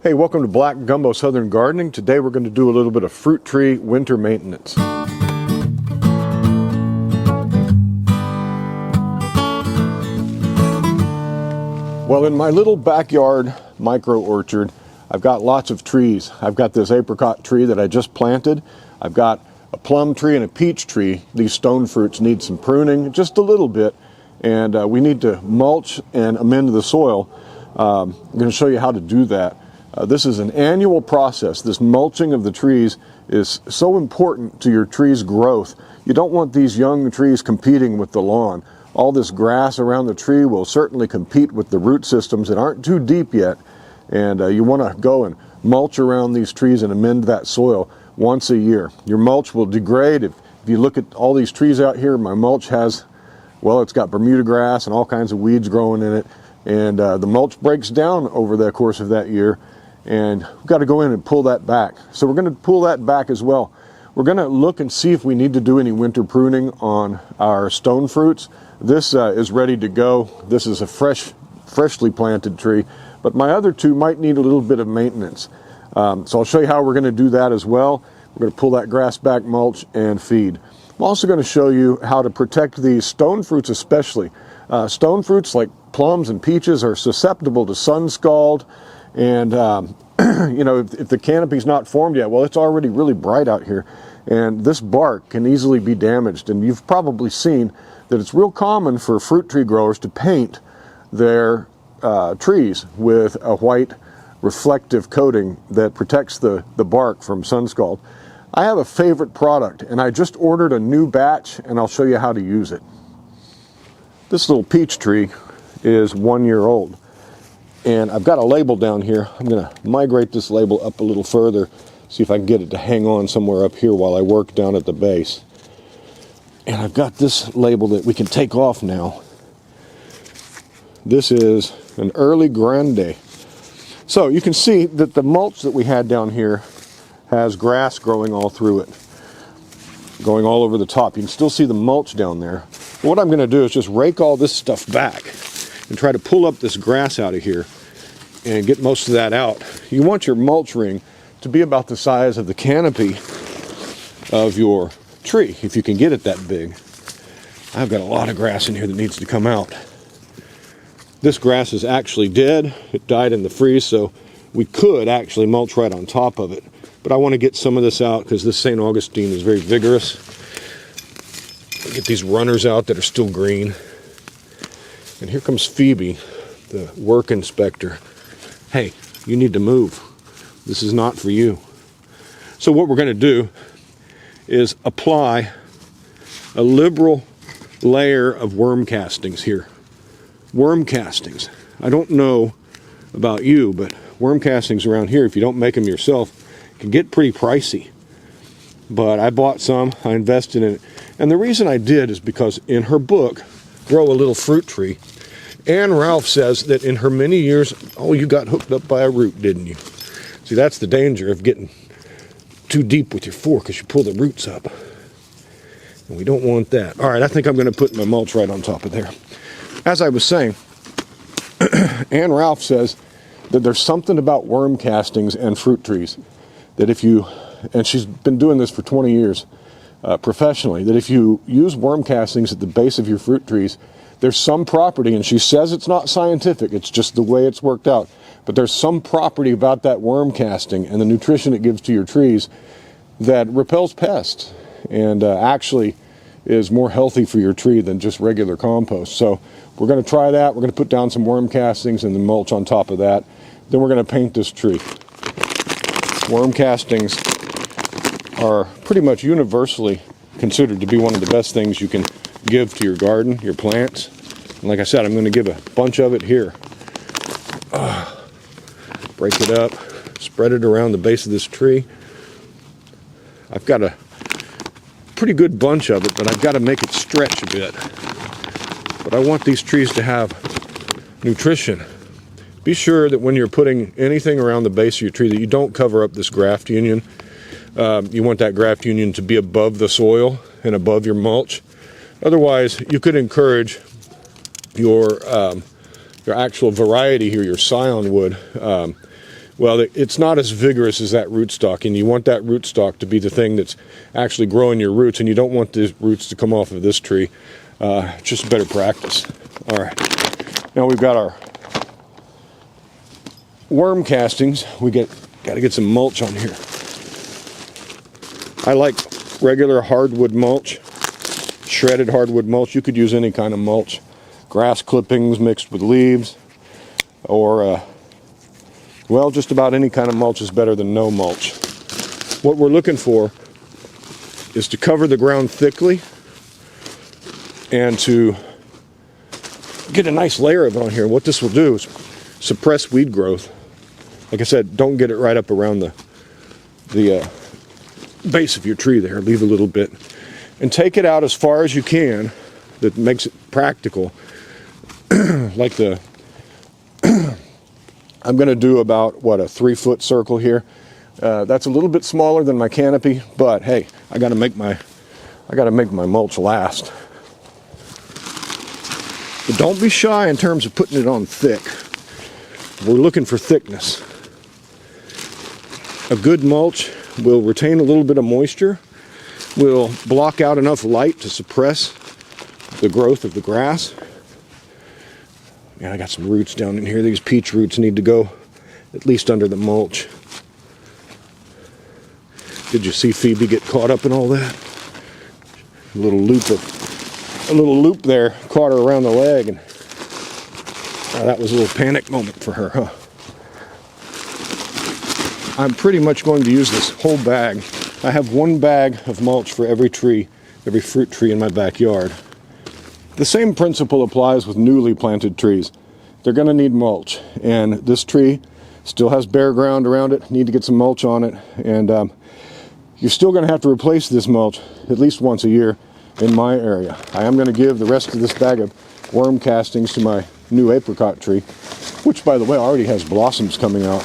Hey, welcome to Black Gumbo Southern Gardening. Today we're going to do a little bit of fruit tree winter maintenance. Well, in my little backyard micro orchard, I've got lots of trees. I've got this apricot tree that I just planted. I've got a plum tree and a peach tree. These stone fruits need some pruning, just a little bit, and we need to mulch and amend the soil. I'm going to show you how to do that. This is an annual process. This mulching of the trees is so important to your tree's growth. You don't want these young trees competing with the lawn. All this grass around the tree will certainly compete with the root systems that aren't too deep yet. And you want to go and mulch around these trees and amend that soil once a year. Your mulch will degrade. If you look at all these trees out here, my mulch has, well, it's got Bermuda grass and all kinds of weeds growing in it. And the mulch breaks down over the course of that year. And we've got to go in and pull that back. So we're going to pull that back as well. We're going to look and see if we need to do any winter pruning on our stone fruits. This is ready to go. This is a freshly planted tree, but my other two might need a little bit of maintenance. So I'll show you how we're going to do that as well. We're going to pull that grass back, mulch, and feed. I'm also going to show you how to protect these stone fruits especially. Stone fruits like plums and peaches are susceptible to sun scald. And, you know, if the canopy's not formed yet, well, it's already really bright out here. And this bark can easily be damaged. And you've probably seen that it's real common for fruit tree growers to paint their trees with a white reflective coating that protects the bark from sun scald. I have a favorite product, and I just ordered a new batch, and I'll show you how to use it. This little peach tree is 1 year old. And I've got a label down here. I'm going to migrate this label up a little further, see if I can get it to hang on somewhere up here while I work down at the base. And I've got this label that we can take off now. This is an early grande. So you can see that the mulch that we had down here has grass growing all through it, going all over the top. You can still see the mulch down there. What I'm going to do is just rake all this stuff back and try to pull up this grass out of here and get most of that out. You want your mulch ring to be about the size of the canopy of your tree, if you can get it that big. I've got a lot of grass in here that needs to come out. This grass is actually dead. It died in the freeze, so we could actually mulch right on top of it. But I want to get some of this out because this St. Augustine is very vigorous. Get these runners out that are still green. And here comes Phoebe, the work inspector. Hey, you need to move. This is not for you. So what we're going to do is apply a liberal layer of worm castings here. Worm castings. I don't know about you, but worm castings around here, if you don't make them yourself, can get pretty pricey. But I bought some, I invested in it. And the reason I did is because in her book, Grow a Little Fruit Tree, Anne Ralph says that in her many years, oh, you got hooked up by a root, didn't you? See, that's the danger of getting too deep with your fork as you pull the roots up. And we don't want that. All right, I think I'm going to put my mulch right on top of there. As I was saying, Anne Ralph says that there's something about worm castings and fruit trees that if you, and she's been doing this for 20 years professionally, that if you use worm castings at the base of your fruit trees, there's some property, and she says it's not scientific, it's just the way it's worked out, but there's some property about that worm casting and the nutrition it gives to your trees that repels pests and actually is more healthy for your tree than just regular compost. So we're going to try that. We're going to put down some worm castings and then mulch on top of that. Then we're going to paint this tree. Worm castings are pretty much universally considered to be one of the best things you can give to your garden, your plants. And like I said, I'm going to give a bunch of it here. Break it up, spread it around the base of this tree. I've got a pretty good bunch of it, but I've got to make it stretch a bit. But I want these trees to have nutrition. Be sure that when you're putting anything around the base of your tree that you don't cover up this graft union. You want that graft union to be above the soil and above your mulch. Otherwise, you could encourage your actual variety here, your scion wood, Well, it's not as vigorous as that rootstock, and you want that rootstock to be the thing that's actually growing your roots, and you don't want the roots to come off of this tree. Just better practice. All right, now we've got our worm castings. We got to get some mulch on here. I like regular hardwood mulch, shredded hardwood mulch. You could use any kind of mulch, grass clippings mixed with leaves, or well, just about any kind of mulch is better than no mulch. What we're looking for is to cover the ground thickly and to get a nice layer of it on here. What this will do is suppress weed growth. Like I said, don't get it right up around the base of your tree there. Leave a little bit. And take it out as far as you can. That makes it practical. Like the... I'm going to do about, what, a 3-foot circle here. That's a little bit smaller than my canopy, but hey, I got to make my mulch last. But don't be shy in terms of putting it on thick. We're looking for thickness. A good mulch will retain a little bit of moisture, will block out enough light to suppress the growth of the grass. Yeah, I got some roots down in here. These peach roots need to go at least under the mulch. Did you see Phoebe get caught up in all that? A little loop there caught her around the leg, and that was a little panic moment for her, huh? I'm pretty much going to use this whole bag. I have one bag of mulch for every tree, every fruit tree in my backyard. The same principle applies with newly planted trees. They're going to need mulch, and this tree still has bare ground around it. Need to get some mulch on it, and you're still going to have to replace this mulch at least once a year in my area. I am going to give the rest of this bag of worm castings to my new apricot tree, which, by the way, already has blossoms coming out.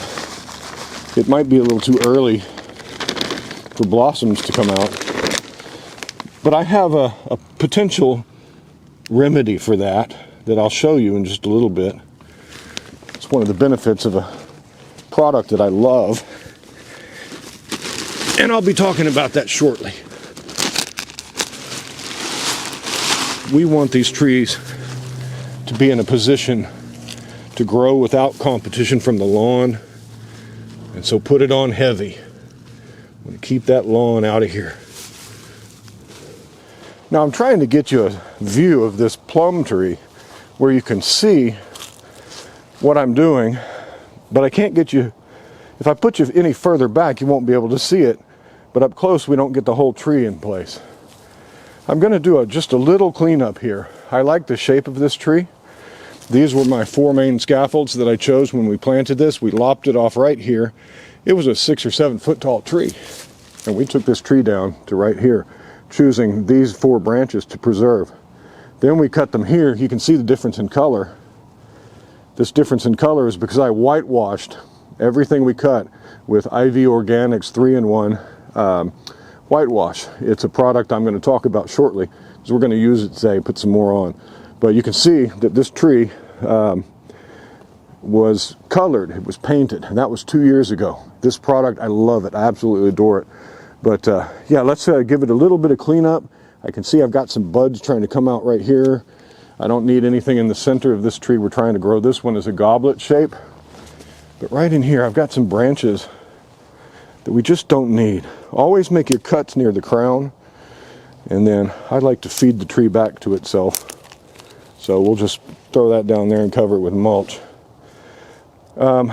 It might be a little too early for blossoms to come out, but I have a potential remedy for that I'll show you in just a little bit. It's one of the benefits of a product that I love, and I'll be talking about that shortly. We want these trees to be in a position to grow without competition from the lawn, and so put it on heavy. I'm going to keep that lawn out of here. Now I'm trying to get you a view of this plum tree where you can see what I'm doing, but I can't get you, if I put you any further back you won't be able to see it, but up close we don't get the whole tree in place. I'm going to do just a little cleanup here. I like the shape of this tree. These were my 4 main scaffolds that I chose when we planted this. We lopped it off right here. It was a 6 or 7 foot tall tree, and we took this tree down to right here, choosing these 4 branches to preserve. Then we cut them here. You can see the difference in color. This difference in color is because I whitewashed everything we cut with IV Organics 3-in-1 whitewash. It's a product I'm going to talk about shortly, because we're going to use it today, put some more on. But you can see that this tree was colored, it was painted, and that was 2 years ago. This product, I love it, I absolutely adore it. But yeah, let's give it a little bit of cleanup. I can see I've got some buds trying to come out right here. I don't need anything in the center of this tree. We're trying to grow this one as a goblet shape. But right in here, I've got some branches that we just don't need. Always make your cuts near the crown, and then I'd like to feed the tree back to itself. So we'll just throw that down there and cover it with mulch. A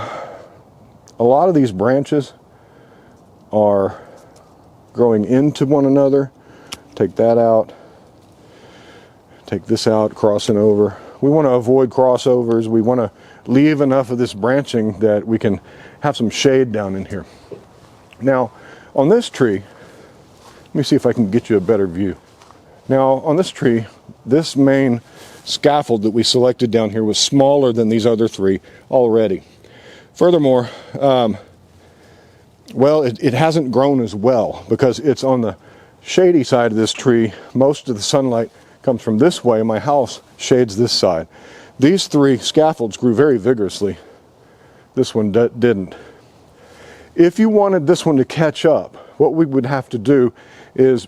lot of these branches are growing into one another. Take that out. Take this out, crossing over. We want to avoid crossovers. We want to leave enough of this branching that we can have some shade down in here. Now, on this tree, let me see if I can get you a better view. Now, on this tree, this main scaffold that we selected down here was smaller than these other 3 already. Furthermore, well, it hasn't grown as well because it's on the shady side of this tree. Most of the sunlight comes from this way. My house shades this side. These 3 scaffolds grew very vigorously. This one didn't. If you wanted this one to catch up, what we would have to do is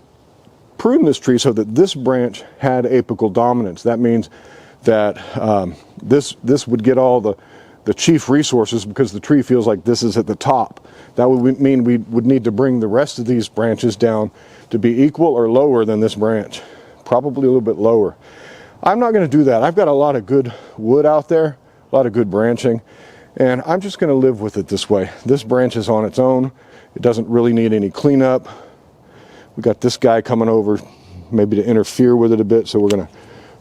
prune this tree so that this branch had apical dominance. That means that this would get all the chief resources because the tree feels like this is at the top. That would mean we would need to bring the rest of these branches down to be equal or lower than this branch. Probably a little bit lower. I'm not going to do that. I've got a lot of good wood out there, a lot of good branching, and I'm just going to live with it this way. This branch is on its own. It doesn't really need any cleanup. We got this guy coming over maybe to interfere with it a bit, so we're going to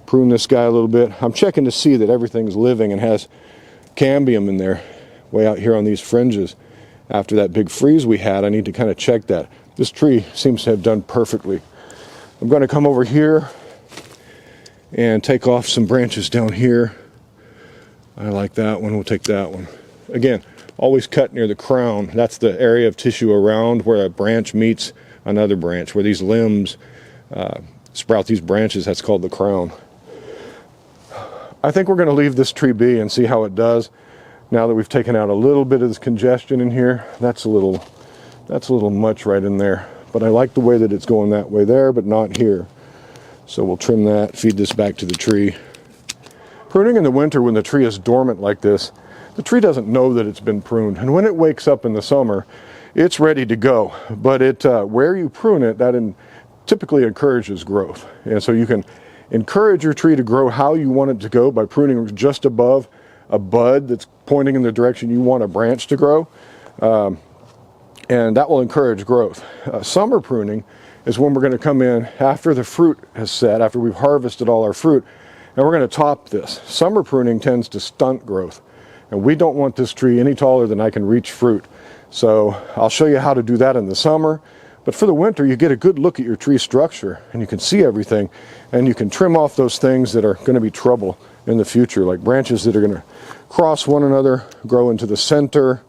prune this guy a little bit. I'm checking to see that everything's living and has cambium in there way out here on these fringes. After that big freeze we had, I need to kind of check that. This tree seems to have done perfectly. I'm going to come over here and take off some branches down here. I like that one. We'll take that one. Again, always cut near the crown. That's the area of tissue around where a branch meets another branch, where these limbs sprout these branches. That's called the crown. I think we're going to leave this tree be and see how it does. Now that we've taken out a little bit of this congestion in here, that's a little much right in there. But I like the way that it's going that way there, but not here. So we'll trim that, feed this back to the tree. Pruning in the winter when the tree is dormant like this, the tree doesn't know that it's been pruned. And when it wakes up in the summer, it's ready to go. But where you prune it, that typically encourages growth. And so you can encourage your tree to grow how you want it to go by pruning just above a bud that's pointing in the direction you want a branch to grow. And that will encourage growth. Summer pruning is when we're going to come in after the fruit has set, after we've harvested all our fruit, and we're going to top this. Summer pruning tends to stunt growth, and we don't want this tree any taller than I can reach fruit. So I'll show you how to do that in the summer. But for the winter, you get a good look at your tree structure, and you can see everything, and you can trim off those things that are going to be trouble in the future, like branches that are going to cross one another, grow into the center,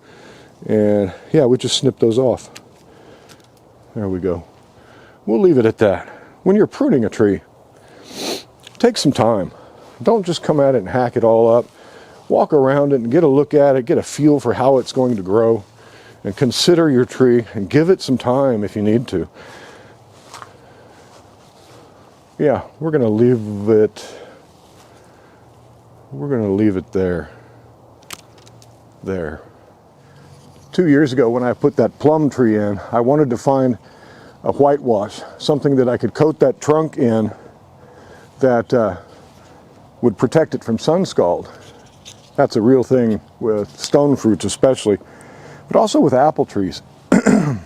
and yeah, we just snip those off. There we go. We'll leave it at that. When you're pruning a tree, take some time. Don't just come at it and hack it all up. Walk around it and get a look at it, get a feel for how it's going to grow, and consider your tree and give it some time if you need to. Yeah, we're going to leave it there. There. 2 years ago when I put that plum tree in, I wanted to find a whitewash, something that I could coat that trunk in that would protect it from sun scald. That's a real thing with stone fruits especially, but also with apple trees. And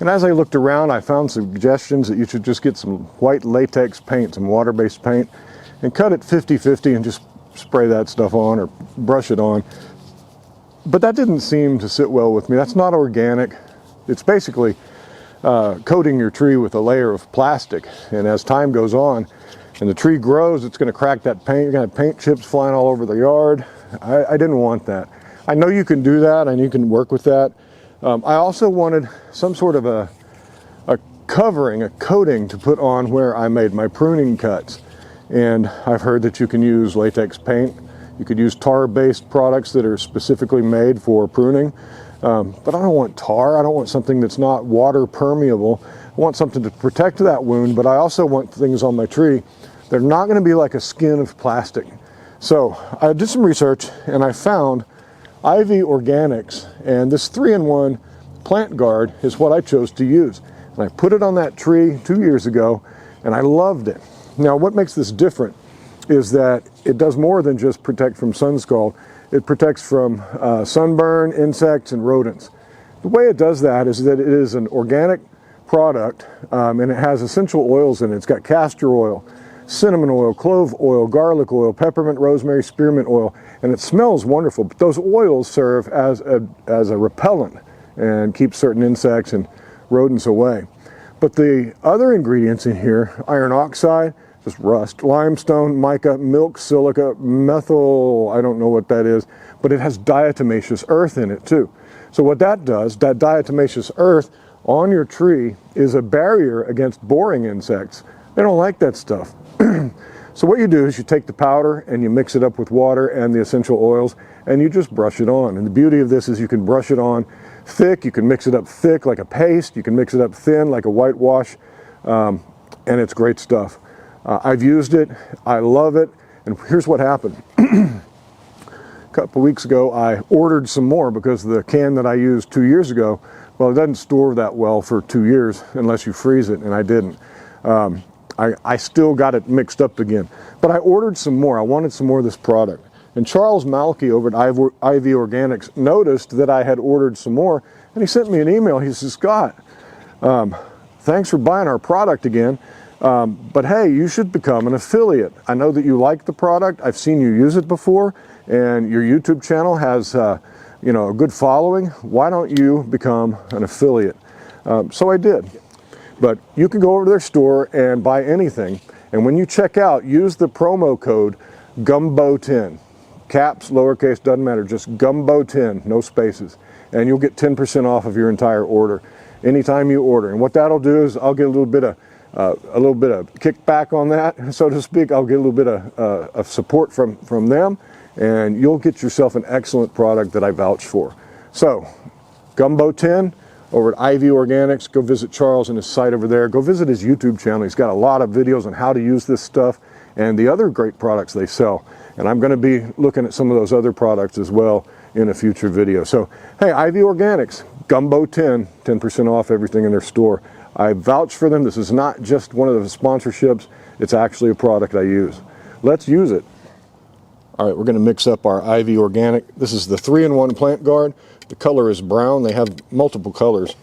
as I looked around, I found suggestions that you should just get some white latex paint, some water-based paint, and cut it 50-50 and just spray that stuff on or brush it on. But that didn't seem to sit well with me. That's not organic. It's basically coating your tree with a layer of plastic. And as time goes on and the tree grows, it's going to crack that paint. You're going to have paint chips flying all over the yard. I didn't want that. I know you can do that and you can work with that. I also wanted some sort of a covering, a coating to put on where I made my pruning cuts. And I've heard that you can use latex paint. You could use tar-based products that are specifically made for pruning. But I don't want tar. I don't want something that's not water permeable. I want something to protect that wound, but I also want things on my tree that are not going to be like a skin of plastic. So I did some research and I found Ivy Organics, and this 3-in-1 plant guard is what I chose to use. And I put it on that tree 2 years ago and I loved it. Now what makes this different is that it does more than just protect from sun scald. It protects from sunburn, insects, and rodents. The way it does that is that it is an organic product and it has essential oils in it. It's got castor oil, cinnamon oil, clove oil, garlic oil, peppermint, rosemary, spearmint oil, and it smells wonderful. But those oils serve as a repellent and keep certain insects and rodents away. But the other ingredients in here, iron oxide, just rust, limestone, mica, milk, silica, methyl, I don't know what that is, but it has diatomaceous earth in it too. So what that does, that diatomaceous earth on your tree is a barrier against boring insects. They don't like that stuff. So what you do is you take the powder and you mix it up with water and the essential oils, and you just brush it on. And the beauty of this is you can brush it on thick, you can mix it up thick like a paste, you can mix it up thin like a whitewash, and it's great stuff. I've used it, I love it, and here's what happened. A couple weeks ago I ordered some more because the can that I used 2 years ago, well, it doesn't store that well for 2 years unless you freeze it, and I didn't. I still got it mixed up again, but I ordered some more. I wanted some more of this product. And Charles Malky over at IV Organics noticed that I had ordered some more, and he sent me an email. He says, Scott, thanks for buying our product again, but hey, you should become an affiliate. I know that you like the product. I've seen you use it before, and your YouTube channel has you know, a good following. Why don't you become an affiliate? So I did. But you can go over to their store and buy anything, and when you check out, use the promo code GUMBO10. Caps, lowercase, doesn't matter, just GUMBO10, no spaces, and you'll get 10% off of your entire order anytime you order. And what that'll do is I'll get a little bit of kickback on that, so to speak. I'll get a little bit of support from them, and you'll get yourself an excellent product that I vouch for. So, Gumbo10 over at IV Organics. Go visit Charles and his site over there. Go visit his YouTube channel. He's got a lot of videos on how to use this stuff and the other great products they sell. And I'm going to be looking at some of those other products as well in a future video. So, hey, IV Organics, Gumbo10, 10% off everything in their store. I vouch for them. This is not just one of the sponsorships. It's actually a product I use. Let's use it. All right, we're going to mix up our IV Organic. This is the 3-in-1 plant guard. The color is brown. They have multiple colors.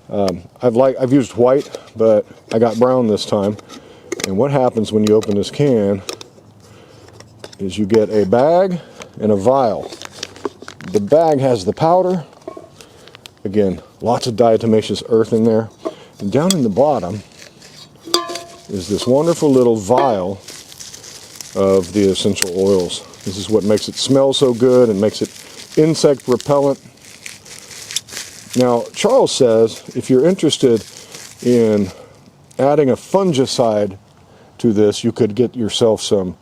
I've used white, but I got brown this time. And what happens when you open this can is you get a bag and a vial. The bag has the powder. Again, lots of diatomaceous earth in there. And down in the bottom is this wonderful little vial of the essential oils. This is what makes it smell so good and makes it insect repellent. Now, Charles says if you're interested in adding a fungicide to this, you could get yourself some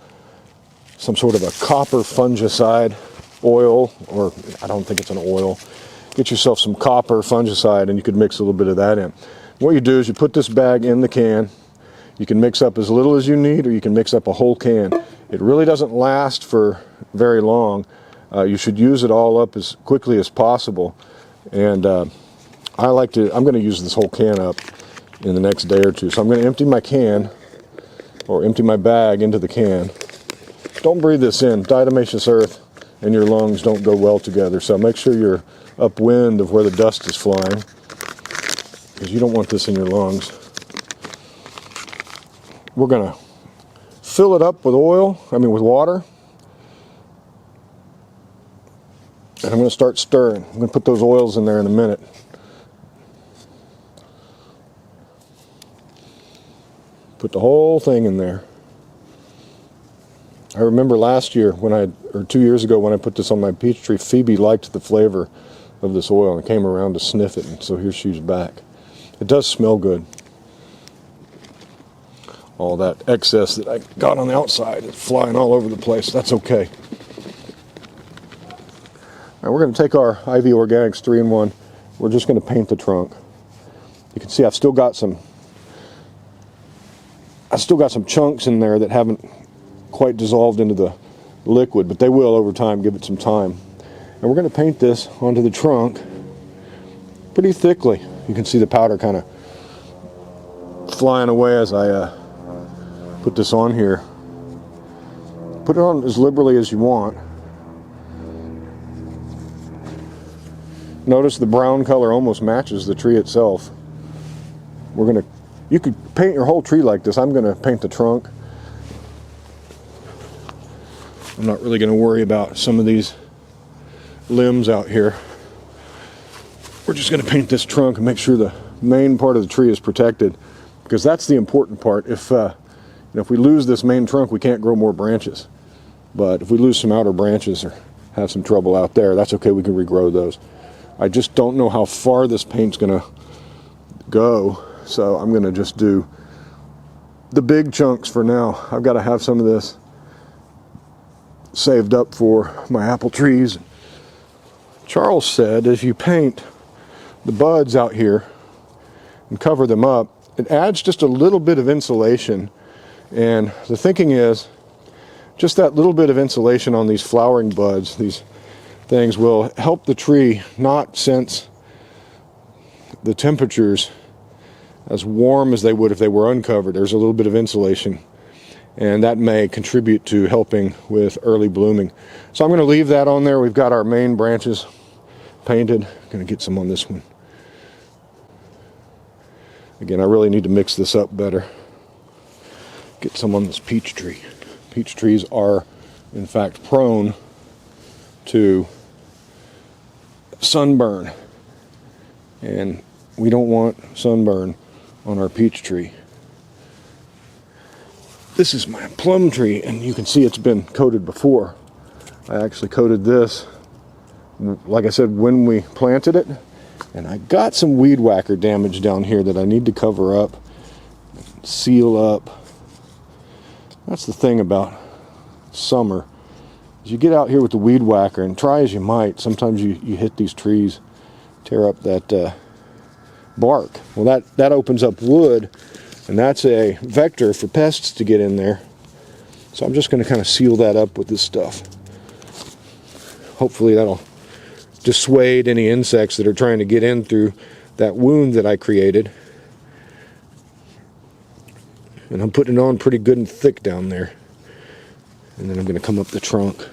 sort of a copper fungicide oil, or I don't think it's an oil. Get yourself some copper fungicide and you could mix a little bit of that in. What you do is you put this bag in the can. You can mix up as little as you need, or you can mix up a whole can. It really doesn't last for very long. You should use it all up as quickly as possible. And I'm going to use this whole can up in the next day or two. So I'm going to empty my can, or empty my bag into the can. Don't breathe this in. Diatomaceous earth and your lungs don't go well together. So make sure you're upwind of where the dust is flying, because you don't want this in your lungs. We're going to fill it up with with water. And I'm going to start stirring. I'm going to put those oils in there in a minute. Put the whole thing in there. I remember last year or 2 years ago when I put this on my peach tree, Phoebe liked the flavor of this oil and came around to sniff it, and so here she's back. It does smell good. All that excess that I got on the outside is flying all over the place. That's okay. Now we're going to take our IV Organics 3-in-1. We're just going to paint the trunk. You can see I've still got some chunks in there that haven't quite dissolved into the liquid, but they will over time. Give it some time. And we're going to paint this onto the trunk pretty thickly. You can see the powder kind of flying away as I put this on here. Put it on as liberally as you want. Notice the brown color almost matches the tree itself. You could paint your whole tree like this. I'm going to paint the trunk. I'm not really going to worry about some of these limbs out here. We're just going to paint this trunk and make sure the main part of the tree is protected, because that's the important part. If we lose this main trunk, we can't grow more branches. But if we lose some outer branches or have some trouble out there, that's okay. We can regrow those. I just don't know how far this paint's going to go, so I'm going to just do the big chunks for now. I've got to have some of this saved up for my apple trees. Charles said if you paint the buds out here and cover them up, it adds just a little bit of insulation. And the thinking is just that little bit of insulation on these flowering buds, these things, will help the tree not sense the temperatures as warm as they would if they were uncovered. There's a little bit of insulation, and that may contribute to helping with early blooming. So I'm going to leave that on there. We've got our main branches painted. I'm going to get some on this one. Again, I really need to mix this up better. Get some on this peach tree. Peach trees are, in fact, prone to sunburn, and we don't want sunburn on our peach tree. This is my plum tree, and you can see it's been coated before. I actually coated this, like I said, when we planted it, and I got some weed whacker damage down here that I need to cover up, seal up. That's the thing about summer. As you get out here with the weed whacker, and try as you might, sometimes you hit these trees, tear up that bark. Well, that opens up wood, and that's a vector for pests to get in there. So I'm just going to kind of seal that up with this stuff. Hopefully that'll dissuade any insects that are trying to get in through that wound that I created. And I'm putting it on pretty good and thick down there. And then I'm going to come up the trunk.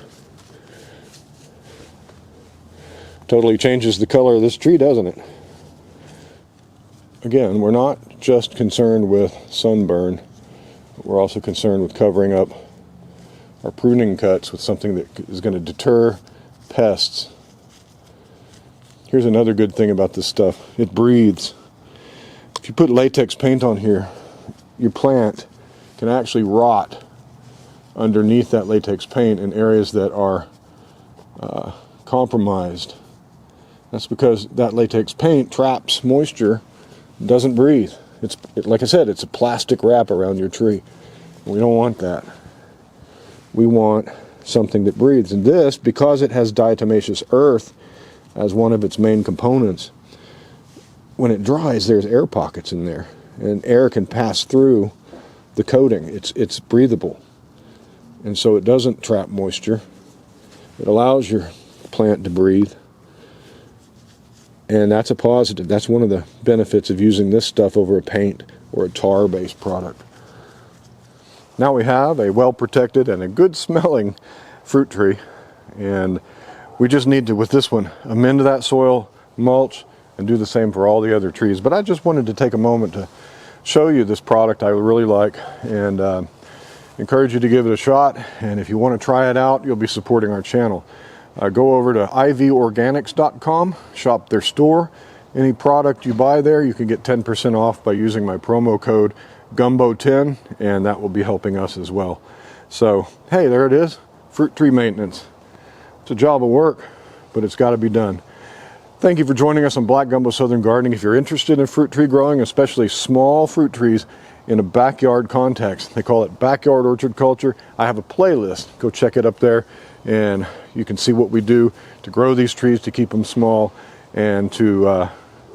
Totally changes the color of this tree, doesn't it? Again, we're not just concerned with sunburn, but we're also concerned with covering up our pruning cuts with something that is going to deter pests. Here's another good thing about this stuff. It breathes. If you put latex paint on here, your plant can actually rot underneath that latex paint in areas that are compromised. That's because that latex paint traps moisture, doesn't breathe. Like I said, it's a plastic wrap around your tree. We don't want that. We want something that breathes. And this, because it has diatomaceous earth as one of its main components, when it dries, there's air pockets in there, and air can pass through the coating. It's breathable, and so it doesn't trap moisture. It allows your plant to breathe, and that's a positive. That's one of the benefits of using this stuff over a paint or a tar-based product. Now we have a well-protected and a good-smelling fruit tree, and we just need to, with this one, amend that soil, mulch, and do the same for all the other trees. But I just wanted to take a moment to show you this product I really like, and encourage you to give it a shot. And if you want to try it out, you'll be supporting our channel. Go over to ivorganics.com, shop their store. Any product you buy there, you can get 10% off by using my promo code Gumbo10, and that will be helping us as well. So, hey, there it is, fruit tree maintenance. It's a job of work, but it's got to be done. Thank you for joining us on Black Gumbo Southern Gardening. If you're interested in fruit tree growing, especially small fruit trees in a backyard context, they call it backyard orchard culture, I have a playlist. Go check it up there, and you can see what we do to grow these trees, to keep them small, and to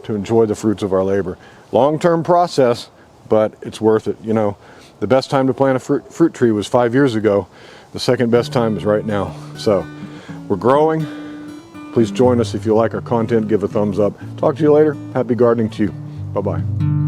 enjoy the fruits of our labor. Long-term process, but it's worth it. You know, the best time to plant a fruit tree was 5 years ago. The second best time is right now. So we're growing. Please join us if you like our content. Give a thumbs up. Talk to you later. Happy gardening to you. Bye-bye.